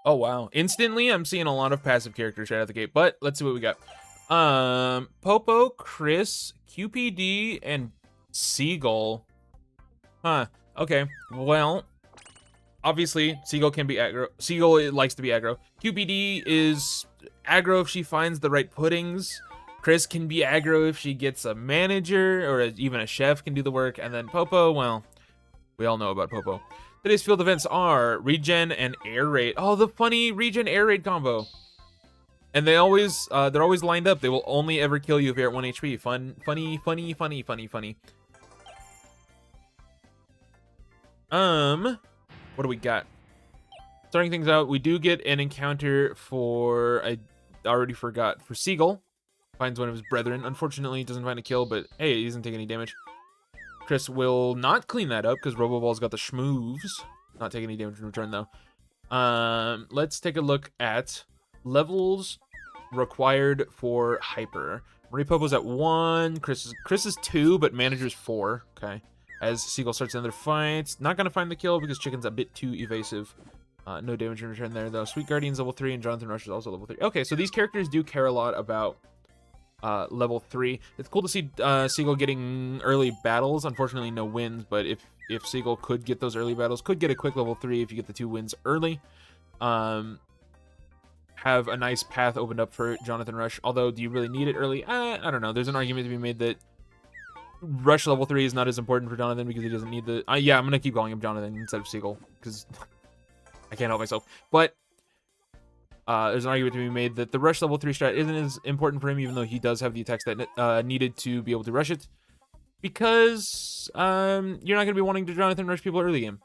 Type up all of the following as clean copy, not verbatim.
Oh, wow. Instantly, I'm seeing a lot of passive characters right out the gate, but let's see what we got. Poppo, Chris, QPD, and Seagull. Huh. Okay. Well, obviously, Seagull can be aggro. Seagull likes to be aggro. QPD is aggro if she finds the right puddings. Chris can be aggro if she gets a manager, or even a chef can do the work. And then Poppo, well, we all know about Poppo. Today's field events are regen and air raid. Oh, the funny regen air raid combo. And they're always lined up. They will only ever kill you if you're at 1 HP. Funny. What do we got? Starting things out, we do get an encounter for, I already forgot, for Seagull. Finds one of his brethren. Unfortunately, doesn't find a kill, but hey, he doesn't take any damage. Chris will not clean that up because Roboball's got the schmooves. Not taking any damage in return, though. Let's take a look at levels required for Hyper. Marie Popo's at 1. Chris is 2, but Manager's 4. Okay. As Seagull starts another fight. Not going to find the kill because Chicken's a bit too evasive. No damage in return there, though. Sweet Guardian's level 3, and Jonathan Rush is also level 3. Okay, so these characters do care a lot about level 3. It's cool to see Seagull getting early battles. Unfortunately, no wins, but if Seagull could get those early battles, could get a quick level 3 if you get the 2 wins early. Have a nice path opened up for Jonathan Rush. Although, do you really need it early? I don't know. There's an argument to be made that Rush level 3 is not as important for Jonathan because he doesn't need the... yeah, I'm going to keep calling him Jonathan instead of Seagull because I can't help myself. But there's an argument to be made that the Rush level 3 strat isn't as important for him, even though he does have the attacks that needed to be able to rush it. Because you're not going to be wanting to Jonathan Rush people early game.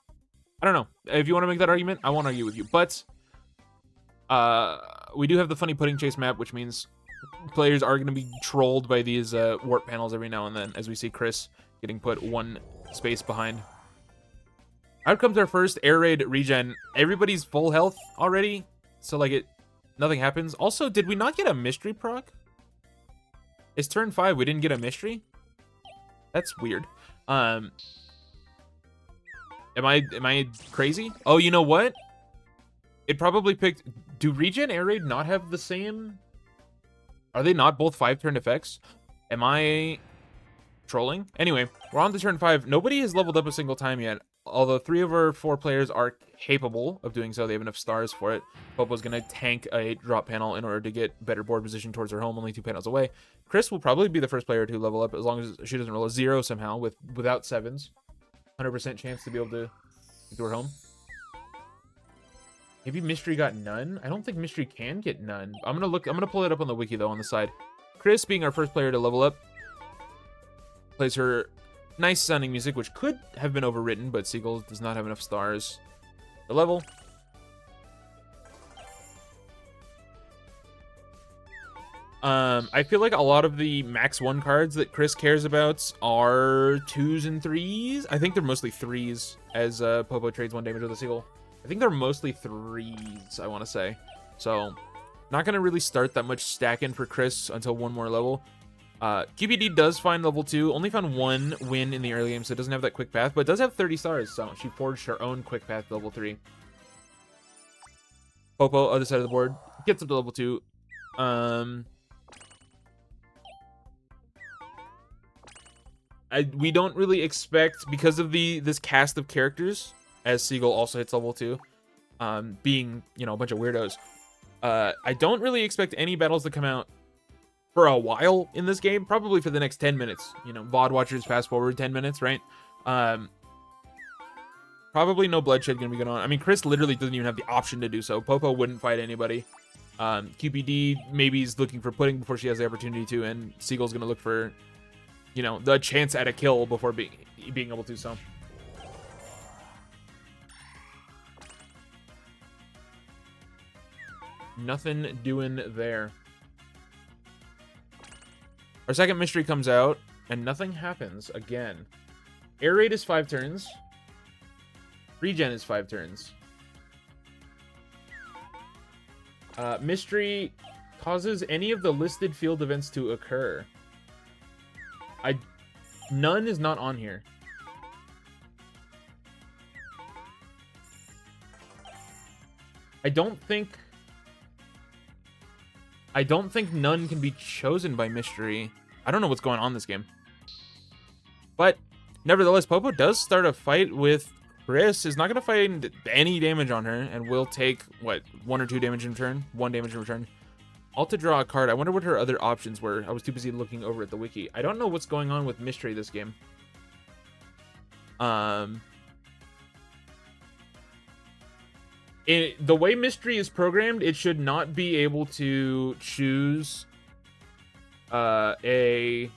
I don't know. If you want to make that argument, I won't argue with you. But we do have the funny pudding chase map, which means players are going to be trolled by these warp panels every now and then, as we see Chris getting put 1 space behind. Out comes our first air raid regen. Everybody's full health already, so like nothing happens. Also, did we not get a mystery proc? It's turn 5. We didn't get a mystery. That's weird. Am I crazy? Oh, you know what? It probably picked... Do regen air raid not have the same... Are they not both 5-turn effects? Am I trolling? Anyway, we're on to turn 5. Nobody has leveled up a single time yet. Although 3 of our 4 players are capable of doing so. They have enough stars for it. Popo's going to tank a drop panel in order to get better board position towards her home, only 2 panels away. Chris will probably be the first player to level up as long as she doesn't roll a 0 somehow without 7s. 100% chance to be able to get to her home. Maybe Mystery got none? I don't think Mystery can get none. I'm gonna pull it up on the wiki though on the side. Chris, being our first player to level up, plays her nice sounding music, which could have been overwritten, but Seagull does not have enough stars to level. I feel like a lot of the max 1 cards that Chris cares about are 2s and 3s. I think they're mostly 3s as Poppo trades 1 damage with a Seagull. I think they're mostly 3s, I want to say. So, not going to really start that much stacking for Chris until 1 more level. QPD does find level 2. Only found 1 win in the early game, so it doesn't have that quick path. But it does have 30 stars, so she forged her own quick path to level 3. Poppo, other side of the board, gets up to level 2. We don't really expect, because of this cast of characters... as Seagull also hits level 2, being, you know, a bunch of weirdos. I don't really expect any battles to come out for a while in this game, probably for the next 10 minutes. You know, VOD watchers fast forward 10 minutes, right? Probably no bloodshed gonna be going on. I mean, Chris literally doesn't even have the option to do so. Poppo wouldn't fight anybody. QPD maybe is looking for pudding before she has the opportunity to, and Seagull's gonna look for, you know, the chance at a kill before being able to, so... Nothing doing there. Our second mystery comes out, and nothing happens again. Air raid is 5 turns. Regen is 5 turns. Mystery causes any of the listed field events to occur. None is not on here. I don't think none can be chosen by mystery. I don't know what's going on in this game. But nevertheless, Poppo does start a fight with Chris. Is not going to find any damage on her and will take, what, 1 or 2 damage in return? 1 damage in return. All to draw a card. I wonder what her other options were. I was too busy looking over at the wiki. I don't know what's going on with mystery this game. The way mystery is programmed, it should not be able to choose a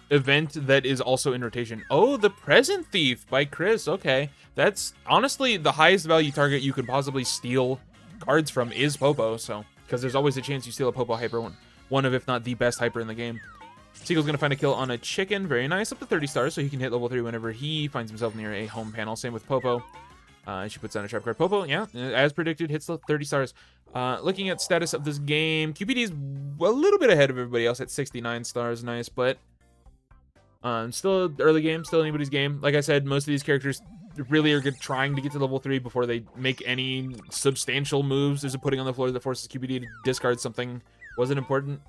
event that is also in rotation. Oh, the Present Thief by Chris. Okay, that's honestly the highest value target you could possibly steal cards from is Poppo. So, because there's always a chance you steal a Poppo hyper, one of, if not the best hyper in the game. Seagull's gonna find a kill on a chicken. Very nice, up to 30 stars, so he can hit level 3 whenever he finds himself near a home panel. Same with Poppo. She puts down a trap card. Poppo, yeah, as predicted, hits the 30 stars. Looking at status of this game, QPD is a little bit ahead of everybody else at 69 stars. Nice, but still an early game, still anybody's game. Like I said, most of these characters really are good trying to get to level 3 before they make any substantial moves. There's a pudding on the floor that forces QPD to discard something. Wasn't important.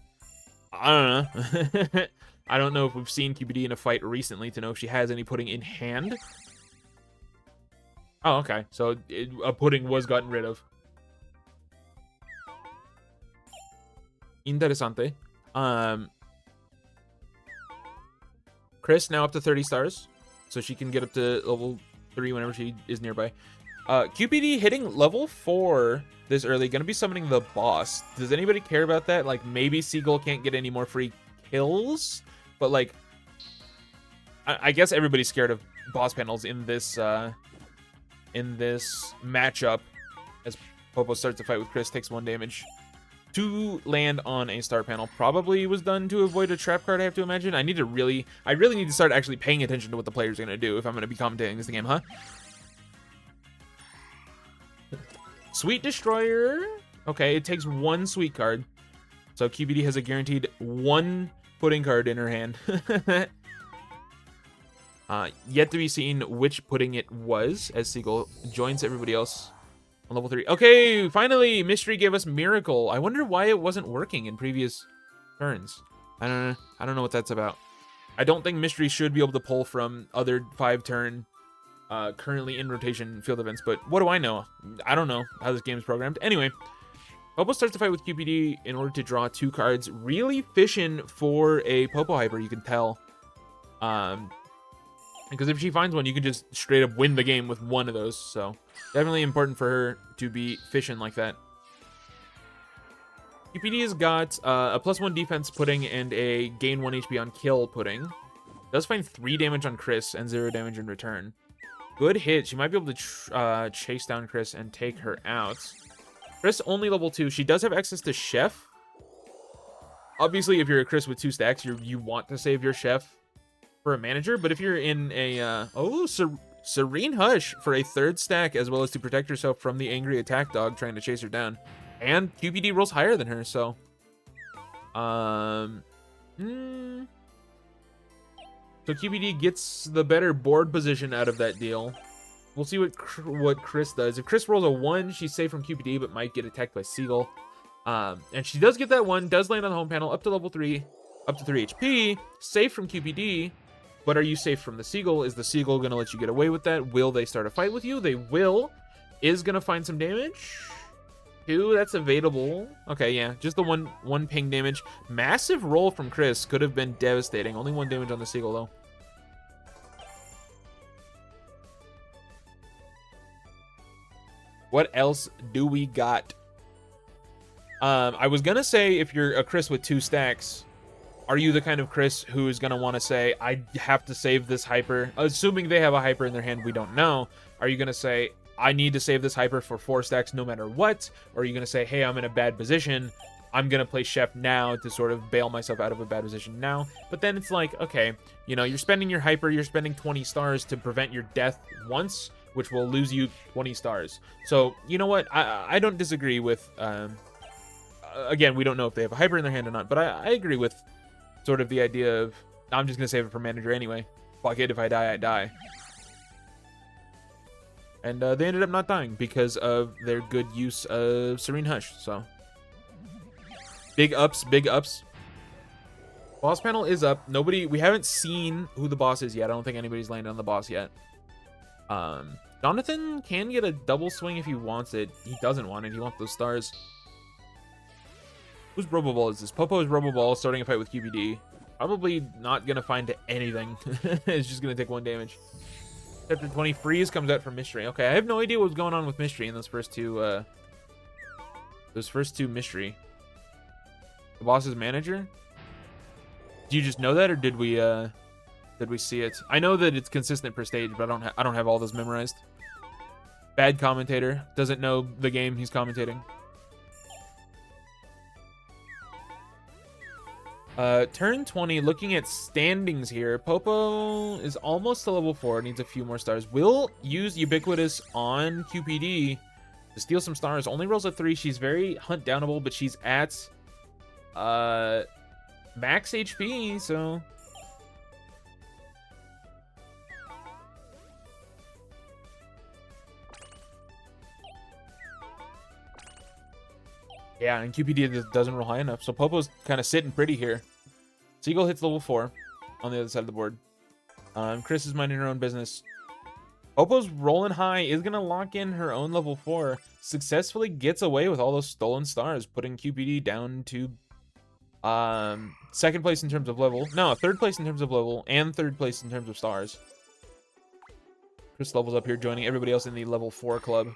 I don't know. I don't know if we've seen QPD in a fight recently to know if she has any pudding in hand. Oh, okay. So a pudding was gotten rid of. Interesante. Chris now up to 30 stars, so she can get up to level 3 whenever she is nearby. QPD hitting level 4 this early, gonna be summoning the boss. Does anybody care about that? Like, maybe Seagull can't get any more free kills, but like, I guess everybody's scared of boss panels in this matchup. As Poppo starts to fight with Chris, takes 1 damage. To land on a star panel probably was done to avoid a trap card, I have to imagine. I really need to start actually paying attention to what the player's gonna do if I'm gonna be commentating this game, huh? Sweet Destroyer. Okay, it takes 1 sweet card. So QPD has a guaranteed 1 pudding card in her hand. Yet to be seen which pudding it was, as Seagull joins everybody else on level 3. Okay, finally, Mystery gave us Miracle. I wonder why it wasn't working in previous turns. I don't know what that's about. I don't think Mystery should be able to pull from other 5-turn currently in rotation field events, but what do I know? I don't know how this game is programmed. Anyway, Poppo starts to fight with QPD in order to draw 2 cards. Really fishing for a Poppo hyper, you can tell. Because if she finds one, you can just straight up win the game with 1 of those. So definitely important for her to be fishing like that. QPD has got a +1 defense pudding and a gain 1 HP on kill pudding. Does find 3 damage on Chris and 0 damage in return. Good hit. She might be able to chase down Chris and take her out. Chris only level 2. She does have access to Chef. Obviously, if you're a Chris with 2 stacks, you want to save your Chef for a manager. But if you're in a Serene Hush for a 3rd stack, as well as to protect yourself from the angry attack dog trying to chase her down, and QPD rolls higher than her, so so QPD gets the better board position out of that deal. We'll see what Chris does. If Chris rolls a 1, she's safe from QPD, but might get attacked by Seagull. And she does get that 1, does land on the home panel, up to level 3, up to 3 HP, safe from QPD. But are you safe from the Seagull? Is the Seagull going to let you get away with that? Will they start a fight with you? They will. Is going to find some damage. 2, that's evadable. Okay, yeah, just the one ping damage. Massive roll from Chris. Could have been devastating. Only 1 damage on the Seagull, though. What else do we got? I was going to say, if you're a Chris with 2 stacks, are you the kind of Chris who is going to want to say, I have to save this hyper? Assuming they have a hyper in their hand, we don't know. Are you going to say, I need to save this hyper for 4 stacks no matter what? Or are you going to say, hey, I'm in a bad position. I'm going to play Chef now to sort of bail myself out of a bad position now. But then it's like, okay, you know, you're spending your hyper, you're spending 20 stars to prevent your death once, which will lose you 20 stars. So, you know what? I don't disagree with, again, we don't know if they have a hyper in their hand or not, but I agree with sort of the idea of, I'm just going to save it for manager anyway. Fuck it, if I die, I die. And they ended up not dying because of their good use of Serene Hush. So big ups, big ups. Boss panel is up. We haven't seen who the boss is yet. I don't think anybody's landed on the boss yet. Jonathan can get a double swing if he wants it. He doesn't want it. He wants those stars. Whose Roboball is this? Poppo is Roboball starting a fight with QBD. Probably not going to find anything. It's just going to take 1 damage. Chapter 20, Freeze comes out from Mystery. Okay, I have no idea what's going on with Mystery in those first two Mystery. The boss's manager? Do you just know that, or did we see it? I know that it's consistent per stage, but I don't have all those memorized. Bad commentator, doesn't know the game he's commentating. Turn 20, looking at standings here. Poppo is almost to level 4, needs a few more stars. Will use Ubiquitous on QPD to steal some stars. Only rolls a 3. She's very hunt downable, but she's at max HP, so yeah, and QPD doesn't roll high enough. So Poppo's kind of sitting pretty here. Seagull hits level 4 on the other side of the board. Chris is minding her own business. Poppo's rolling high, is going to lock in her own level 4. Successfully gets away with all those stolen stars, putting QPD down to second place in terms of level. No, third place in terms of level, and third place in terms of stars. Chris levels up here, joining everybody else in the level 4 club.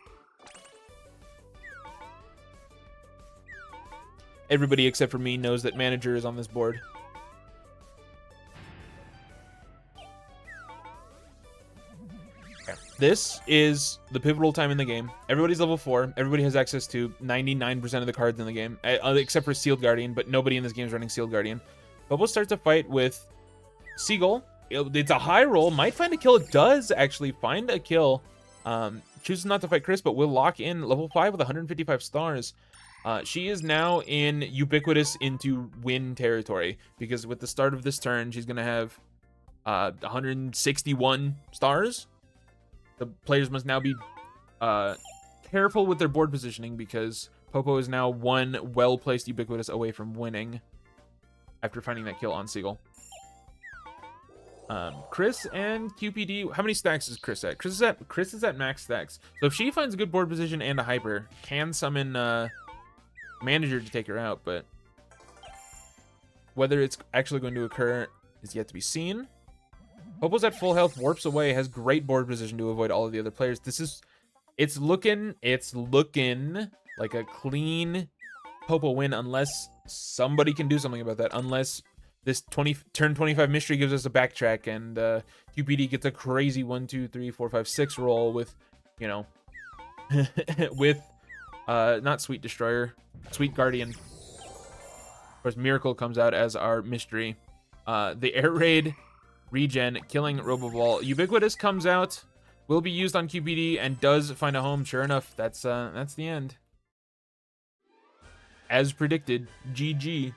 Everybody except for me knows that manager is on this board. Okay. This is the pivotal time in the game. Everybody's level 4. Everybody has access to 99% of the cards in the game, except for Sealed Guardian, but nobody in this game is running Sealed Guardian. Poppo starts a fight with Seagull. It's a high roll. Might find a kill. It does actually find a kill. Chooses not to fight Chris, but will lock in level 5 with 155 stars. She is now in Ubiquitous into win territory, because with the start of this turn, she's going to have 161 stars. The players must now be careful with their board positioning, because Poppo is now one well-placed Ubiquitous away from winning after finding that kill on Seagull. Chris and QPD, how many stacks is Chris at? Chris is at max stacks. So if she finds a good board position and a hyper, can summon manager to take her out, but whether it's actually going to occur is yet to be seen. Poppo's at full health, warps away, has great board position to avoid all of the other players. It's looking like a clean Poppo win, unless somebody can do something about that. Unless this turn 25 mystery gives us a backtrack, and QPD gets a crazy 1, 2, 3, 4, 5, 6 roll with, you know, with not Sweet Destroyer, Sweet Guardian. Of course, Miracle comes out as our mystery. The Air Raid regen, killing Roboball. Ubiquitous comes out, will be used on QPD, and does find a home. Sure enough, that's the end. As predicted, GG.